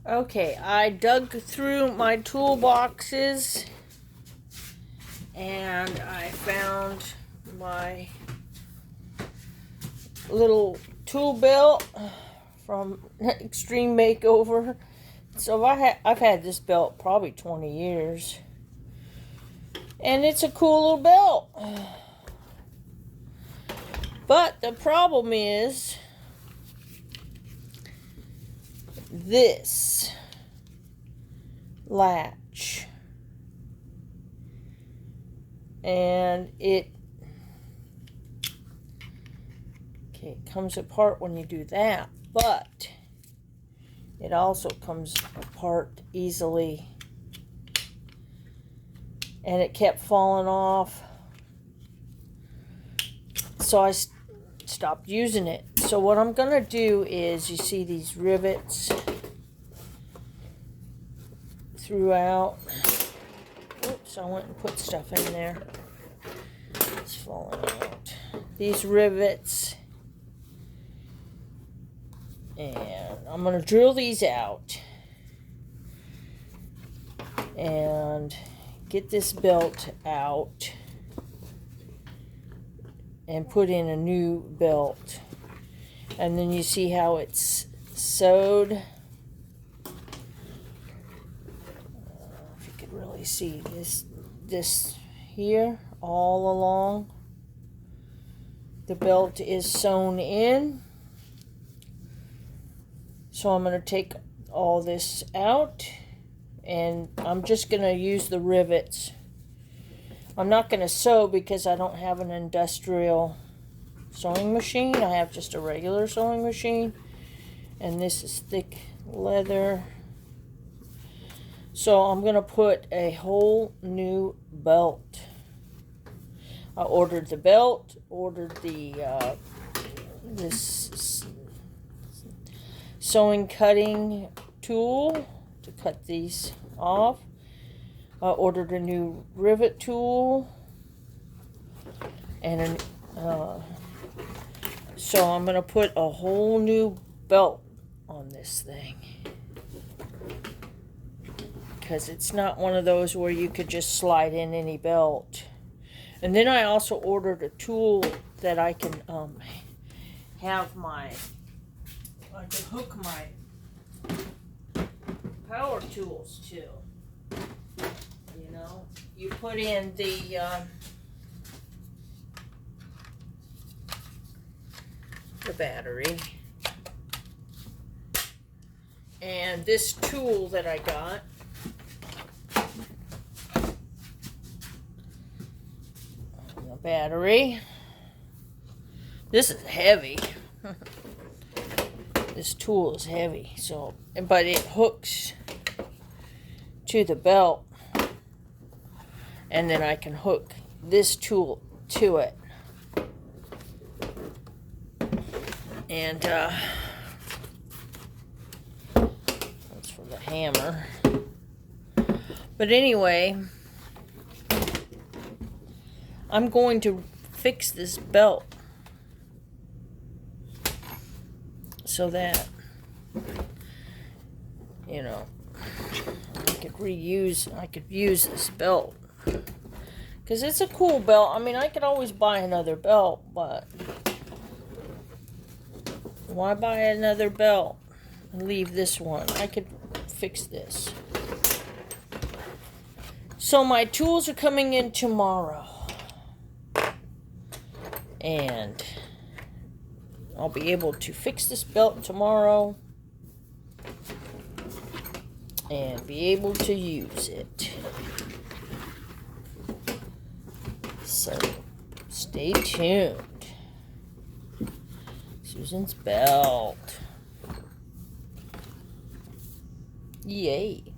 Okay, I dug through my toolboxes and I found my little tool belt from Extreme Makeover. So I've had this belt probably 20 years. And it's a cool little belt. But the problem is this latch. And it comes apart when you do that, but it also comes apart easily, and it kept falling off, so I stopped using it. So what I'm gonna do is, you see these rivets throughout. Oops, I went and put stuff in there. It's falling out. These rivets. And I'm going to drill these out and get this belt out and put in a new belt. And then you see how it's sewed. If you could really see this here all along. The belt is sewn in. So I'm going to take all this out, and I'm just going to use the rivets. I'm not going to sew because I don't have an industrial sewing machine. I have just a regular sewing machine, and this is thick leather. So I'm going to put a whole new belt. I ordered the belt, ordered the this sewing cutting tool to cut these off. I ordered a new rivet tool, and so I'm going to put a whole new belt on this thing, because it's not one of those where you could just slide in any belt. And then I also ordered a tool that I can I can hook my power tools to. You know, you put in the battery, and this tool that I got, the battery. This is heavy. This tool is heavy, so, but it hooks to the belt, and then I can hook this tool to it. And that's for the hammer. But anyway, I'm going to fix this belt so that, you know, I could use this belt, because it's a cool belt. I mean, I could always buy another belt, but why buy another belt and leave this one? I could fix this. So my tools are coming in tomorrow, and I'll be able to fix this belt tomorrow and be able to use it. So stay tuned. Susan's belt. Yay.